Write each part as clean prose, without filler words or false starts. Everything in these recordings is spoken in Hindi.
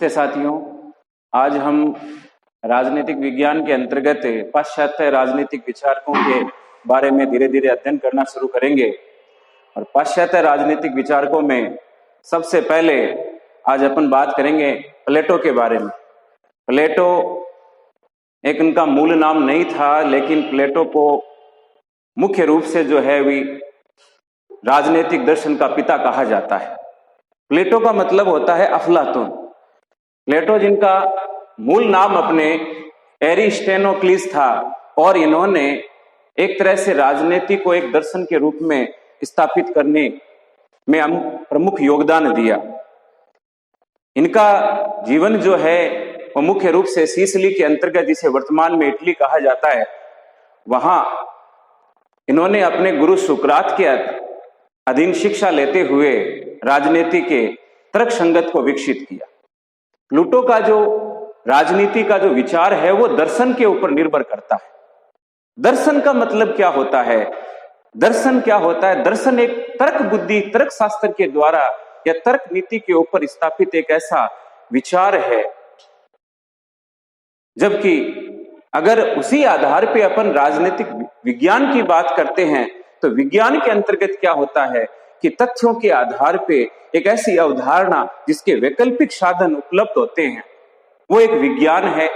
नमस्ते साथियों, आज हम राजनीतिक विज्ञान के अंतर्गत पाश्चात्य राजनीतिक विचारकों के बारे में धीरे धीरे अध्ययन करना शुरू करेंगे। और पाश्चात्य राजनीतिक विचारकों में सबसे पहले आज अपन बात करेंगे प्लेटो के बारे में। प्लेटो एक उनका मूल नाम नहीं था, लेकिन प्लेटो को मुख्य रूप से जो है वे राजनीतिक दर्शन का पिता कहा जाता है। प्लेटो का मतलब होता है अफलातून। प्लेटो जिनका मूल नाम अपने एरिस्टोटेलिस था, और इन्होंने एक तरह से राजनीति को एक दर्शन के रूप में स्थापित करने में प्रमुख योगदान दिया। इनका जीवन जो है वो मुख्य रूप से सिसिली के अंतर्गत, जिसे वर्तमान में इटली कहा जाता है, वहां इन्होंने अपने गुरु सुकरात के अधीन शिक्षा लेते हुए राजनीति के तर्क संगत को विकसित किया। प्लेटो का जो राजनीति का जो विचार है वो दर्शन के ऊपर निर्भर करता है। दर्शन का मतलब क्या होता है? दर्शन क्या होता है? दर्शन एक तर्क बुद्धि, तर्क शास्त्र के द्वारा या तर्क नीति के ऊपर स्थापित एक ऐसा विचार है, जबकि अगर उसी आधार पे अपन राजनीतिक विज्ञान की बात करते हैं तो विज्ञान के अंतर्गत क्या होता है कि तथ्यों के आधार पे एक ऐसी अवधारणा जिसके वैकल्पिक साधन उपलब्ध होते हैं, वो एक विज्ञान है।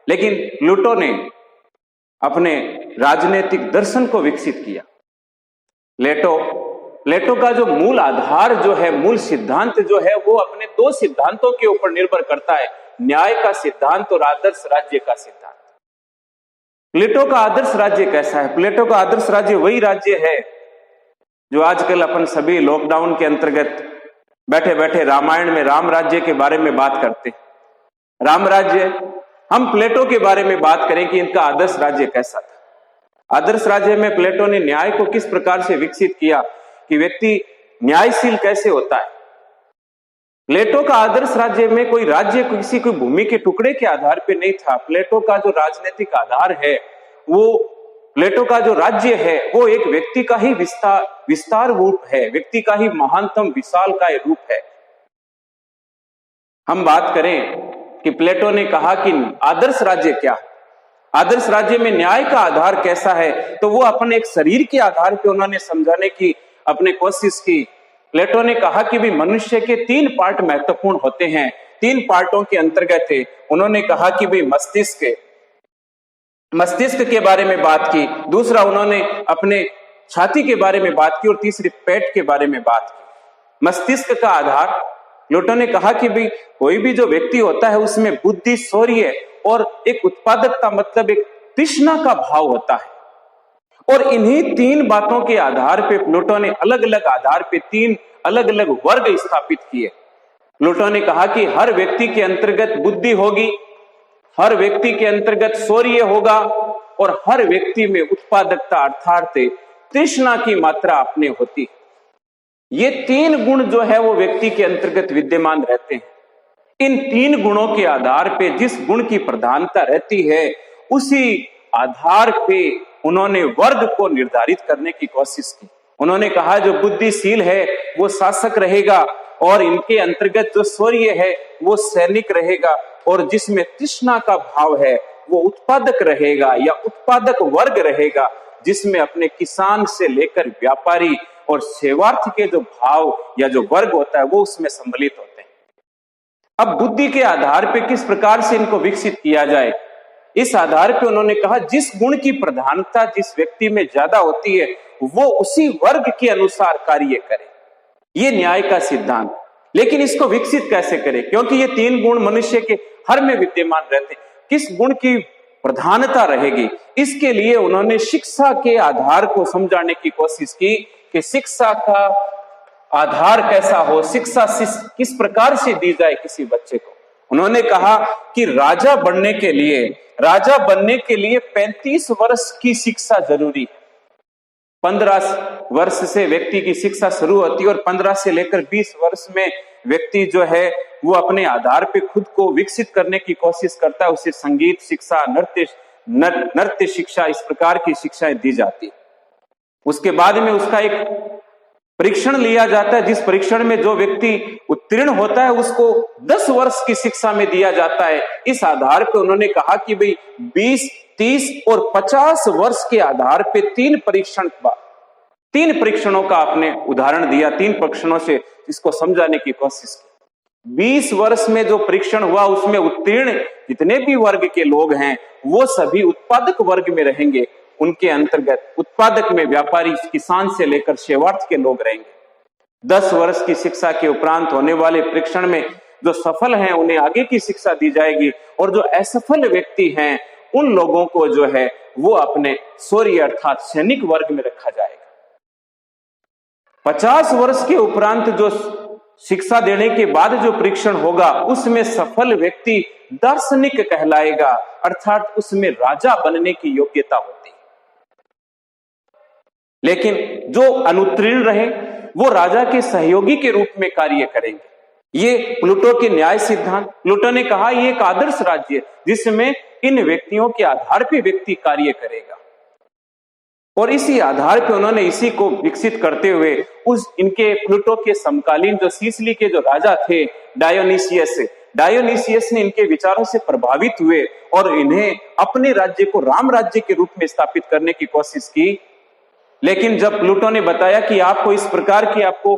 लेकिन प्लेटो ने अपने राजनीतिक दर्शन को विकसित किया। प्लेटो का जो मूल आधार जो है, मूल सिद्धांत जो है, वो अपने दो सिद्धांतों के ऊपर निर्भर करता है, न्याय का सिद्धांत और आदर्श राज्य का सिद्धांत। प्लेटो का आदर्श राज्य कैसा है? प्लेटो का आदर्श राज्य वही राज्य है जो आजकल अपन सभी लॉकडाउन के अंतर्गत बैठे बैठे रामायण में राम राज्य के बारे में बात करते हैं। राम राज्य, हम प्लेटो के बारे में बात करें कि इनका आदर्श राज्य कैसा था। आदर्श राज्य में प्लेटो ने न्याय को किस प्रकार से विकसित किया कि व्यक्ति न्यायशील कैसे होता है। प्लेटो का आदर्श राज्य में कोई राज्य किसी कोई भूमि के टुकड़े के आधार पर नहीं था। प्लेटो का जो राजनीतिक आधार है, वो प्लेटो का जो राज्य है वो एक व्यक्ति का ही विस्तार रूप है, व्यक्ति का ही महानतम विशाल का रूप है। हम बात करें कि प्लेटो ने कहा कि आदर्श राज्य क्या है, आदर्श राज्य में न्याय का आधार कैसा है, तो वो अपने एक शरीर के आधार पे उन्होंने समझाने की अपने कोशिश की। प्लेटो ने कहा कि भी मनुष्य के 3 पार्ट महत्वपूर्ण होते हैं। 3 पार्टों के अंतर्गत उन्होंने कहा कि भी मस्तिष्क के बारे में बात की, दूसरा उन्होंने अपने छाती के बारे में बात की, और तीसरी पेट के बारे में बात की। मस्तिष्क का आधार, प्लेटो ने कहा कि भी कोई भी जो व्यक्ति होता है उसमें बुद्धि, शौर्य और एक उत्पादकता, मतलब एक तृष्णा का भाव होता है। और इन्हीं 3 बातों के आधार पे प्लेटो ने अलग अलग आधार पे 3 अलग अलग वर्ग स्थापित किए। प्लेटो ने कहा कि हर व्यक्ति के अंतर्गत बुद्धि होगी, हर व्यक्ति के अंतर्गत शौर्य होगा, और हर व्यक्ति में उत्पादकता अर्थात तृष्णा की मात्रा अपने होती है। ये 3 गुण जो है वो व्यक्ति के अंतर्गत विद्यमान रहते हैं। इन 3 गुणों के आधार पे जिस गुण की प्रधानता रहती है, उसी आधार पे उन्होंने वर्ग को निर्धारित करने की कोशिश की। उन्होंने कहा जो बुद्धिशील है वो शासक रहेगा, और इनके अंतर्गत जो शौर्य है वो सैनिक रहेगा, और जिसमें तृष्णा का भाव है वो उत्पादक रहेगा या उत्पादक वर्ग रहेगा, जिसमें अपने किसान से लेकर व्यापारी और सेवार्थी के जो भाव या जो वर्ग होता है वो उसमें सम्मिलित होते हैं। अब बुद्धि के आधार पे किस प्रकार से इनको विकसित किया जाए, इस आधार पे उन्होंने कहा जिस गुण की प्रधानता जिस व्यक्ति में ज्यादा होती है वो उसी वर्ग के अनुसार कार्य करे। ये न्याय का सिद्धांत। लेकिन इसको विकसित कैसे करें, क्योंकि ये 3 गुण मनुष्य के हर में विद्यमान रहते हैं। किस गुण की प्रधानता रहेगी, इसके लिए उन्होंने शिक्षा के आधार को समझाने की कोशिश की कि शिक्षा का आधार कैसा हो, शिक्षा किस प्रकार से दी जाए किसी बच्चे को। उन्होंने कहा कि राजा बनने के लिए 35 वर्ष की शिक्षा जरूरी है। 15 वर्ष से व्यक्ति की शिक्षा शुरू होती है, और 15 से लेकर 20 वर्ष में व्यक्ति जो है वो अपने आधार पे खुद को विकसित करने की कोशिश करता है। उसे संगीत शिक्षा, नृत्य शिक्षा, इस प्रकार की शिक्षाएं दी जाती है। उसके बाद में उसका एक परीक्षण लिया जाता है, जिस परीक्षण में जो व्यक्ति उत्तीर्ण होता है उसको 10 वर्ष की शिक्षा में दिया जाता है। इस आधार पर उन्होंने कहा कि भाई 20, 30 और 50 वर्ष के आधार पे 3 परीक्षणों का आपने उदाहरण दिया, 3 परीक्षणों से इसको समझाने की कोशिश की। 20 वर्ष में जो परीक्षण हुआ उसमें उत्तीर्ण जितने भी वर्ग के लोग हैं वो सभी उत्पादक वर्ग में रहेंगे। उनके अंतर्गत उत्पादक में व्यापारी, किसान से लेकर सेवार्थ के लोग रहेंगे। 10 वर्ष की शिक्षा के उपरांत होने वाले परीक्षण में जो सफल हैं उन्हें आगे की शिक्षा दी जाएगी, और जो असफल व्यक्ति हैं उन लोगों को जो है वो अपने शौर्य अर्थात सैनिक वर्ग में रखा जाएगा। 50 वर्ष के उपरांत जो शिक्षा देने के बाद जो परीक्षण होगा उसमें सफल व्यक्ति दार्शनिक कहलाएगा, अर्थात उसमें राजा बनने की योग्यता होती है। लेकिन जो अनुत्तीर्ण रहे वो राजा के सहयोगी के रूप में कार्य करेंगे। ये प्लूटो के न्याय सिद्धांत, प्लूटो ने कहा ये एक आदर्श राज्य जिसमें इन व्यक्तियों के आधार पे व्यक्ति कार्य करेगा, और इसी आधार पे उन्होंने इसी को विकसित करते हुए इनके प्लूटो के समकालीन जो सिसिली के जो राजा थे डायोनिसियस ने इनके विचारों से प्रभावित हुए और इन्हें अपने राज्य को राम राज्य के रूप में स्थापित करने की कोशिश की। लेकिन जब प्लूटो ने बताया कि आपको इस प्रकार की आपको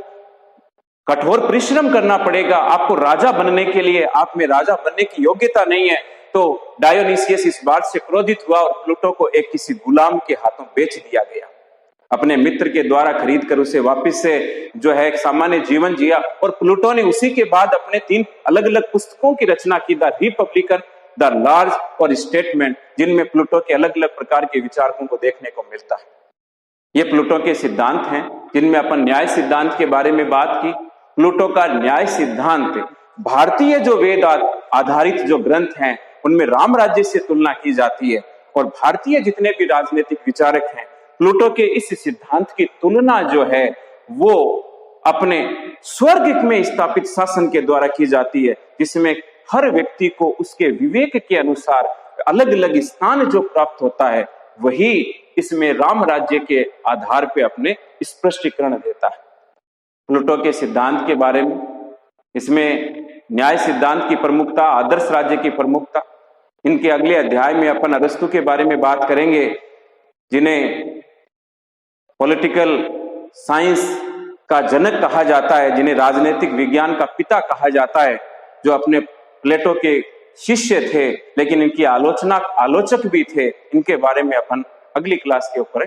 कठोर परिश्रम करना पड़ेगा, आपको राजा बनने के लिए आप में राजा बनने की योग्यता नहीं है, तो डायोनिसियस इस बात से क्रोधित हुआ और प्लूटो को एक किसी गुलाम के हाथों बेच दिया गया। अपने मित्र के द्वारा खरीद कर उसे वापस से जो है एक सामान्य जीवन जिया, और प्लूटो ने उसी के बाद अपने 3 अलग अलग पुस्तकों की रचना की, द रिपब्लिकन, द लार्ज और स्टेटमेंट, जिनमें प्लूटो के अलग अलग प्रकार के विचारकों को देखने को मिलता है। ये प्लूटो के सिद्धांत हैं जिनमें अपन न्याय सिद्धांत के बारे में बात की। प्लूटो का न्याय सिद्धांत भारतीय जो वेद आधारित जो ग्रंथ हैं उनमें राम राज्य से तुलना की जाती है, और भारतीय जितने भी राजनीतिक विचारक हैं प्लूटो के इस सिद्धांत की तुलना जो है वो अपने स्वर्ग में स्थापित शासन के द्वारा की जाती है, जिसमें हर व्यक्ति को उसके विवेक के अनुसार अलग अलग स्थान जो प्राप्त होता है वही इसमें राम राज्य के आधार पे अपने स्पष्टीकरण देता है। प्लूटो के सिद्धांत के बारे में इसमें न्याय सिद्धांत की प्रमुखता, आदर्श राज्य की प्रमुखता, इनके अगले अध्याय में अपन अरस्तु के बारे में बात करेंगे, जिन्हें पॉलिटिकल साइंस का जनक कहा जाता है, जिन्हें राजनीतिक विज्ञान का पिता कहा जाता है, जो अपने प्लेटो के शिष्य थे लेकिन इनकी आलोचक भी थे। इनके बारे में अपन अगली क्लास के ऊपर